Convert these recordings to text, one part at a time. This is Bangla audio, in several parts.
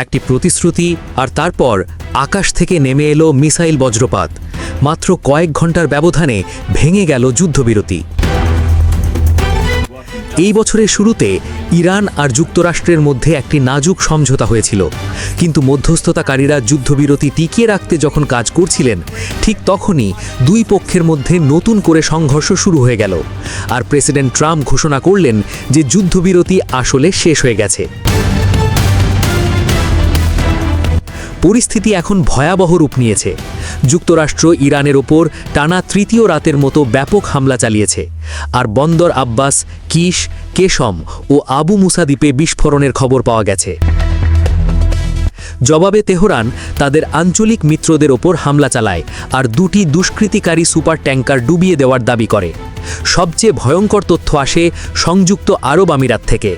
একটি প্রতিশ্রুতি, আর তারপর আকাশ থেকে নেমে এলো মিসাইল বজ্রপাত। মাত্র কয়েক ঘন্টার ব্যবধানে ভেঙে গেল যুদ্ধবিরতি। এই বছরের শুরুতে ইরান আর যুক্তরাষ্ট্রের মধ্যে একটি নাজুক সমঝোতা হয়েছিল, কিন্তু মধ্যস্থতাকারীরা যুদ্ধবিরতি টিকিয়ে রাখতে যখন কাজ করছিলেন, ঠিক তখনই দুই পক্ষের মধ্যে নতুন করে সংঘর্ষ শুরু হয়ে গেল, আর প্রেসিডেন্ট ট্রাম্প ঘোষণা করলেন যে যুদ্ধবিরতি আসলে শেষ হয়ে গেছে। পরিস্থিতি এখন ভয়াবহ রূপ নিয়েছে। যুক্তরাষ্ট্র ইরানের ওপর টানা তৃতীয় রাতের মতো ব্যাপক হামলা চালিয়েছে, আর বন্দর আব্বাস, কিশ, কেশম ও আবু মুসা দ্বীপে বিস্ফোরণের খবর পাওয়া গেছে। জবাবে তেহরান তাদের আঞ্চলিক মিত্রদের ওপর হামলা চালায় আর দুটি দুষ্কৃতিকারী সুপার ট্যাঙ্কার ডুবিয়ে দেওয়ার দাবি করে। সবচেয়ে ভয়ঙ্কর তথ্য আসে সংযুক্ত আরব আমিরাত থেকে।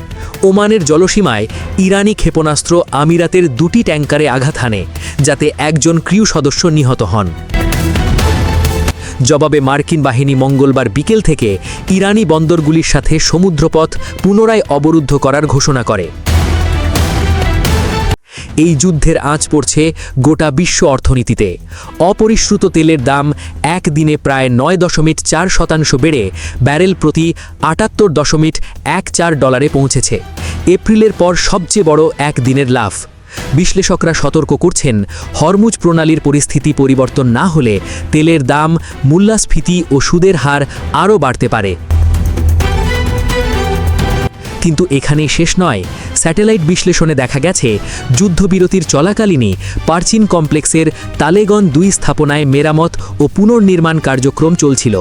ওমানের জলসীমায় ইরানি ক্ষেপণাস্ত্র আমিরাতের দুটি ট্যাঙ্কারে আঘাত হানে, যাতে একজন ক্রিউ সদস্য নিহত হন। জবাবে মার্কিন বাহিনী মঙ্গলবার বিকেল থেকে ইরানি বন্দরগুলির সাথে সমুদ্রপথ পুনরায় অবরুদ্ধ করার ঘোষণা করে। এই যুদ্ধের আঁচ পড়ছে গোটা বিশ্ব অর্থনীতিতে। অপরিশ্রুত তেলের দাম একদিনে প্রায় ৯.৪% বেড়ে ব্যারেল প্রতি $৭৮.14 পৌঁছেছে। এপ্রিলের পর সবচেয়ে বড় একদিনের লাভ। বিশ্লেষকরা সতর্ক করছেন, হরমুজ প্রণালীর পরিস্থিতি পরিবর্তন না হলে তেলের দাম, মূল্যস্ফীতি ও সুদের হার আরও বাড়তে পারে। কিন্তু এখানেই শেষ নয়। স্যাটেলাইট বিশ্লেষণে দেখা গেছে, যুদ্ধবিরতির চলাকালীনই পারচিন কমপ্লেক্সের তালেগন ২ স্থাপনায় মেরামত ও পুনর্নির্মাণ কার্যক্রম চলছিল,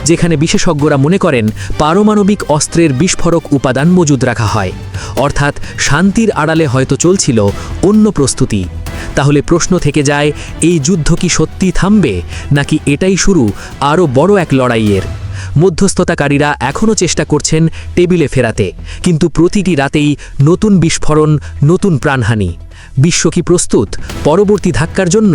যেখানে বিশেষজ্ঞরা মনে করেন পারমাণবিক অস্ত্রের বিস্ফোরক উপাদান মজুদ রাখা হয়। অর্থাৎ শান্তির আড়ালে হয়তো চলছিল অন্য প্রস্তুতি। তাহলে প্রশ্ন থেকে যায়, এই যুদ্ধ কি সত্যি থামবে, নাকি এটাই শুরু আরও বড় এক লড়াইয়ের? মধ্যস্থতাকারীরা এখনও চেষ্টা করছেন টেবিলে ফেরাতে, কিন্তু প্রতিটি রাতেই নতুন বিস্ফোরণ, নতুন প্রাণহানি। বিশ্ব কি প্রস্তুত পরবর্তী ধাক্কার জন্য?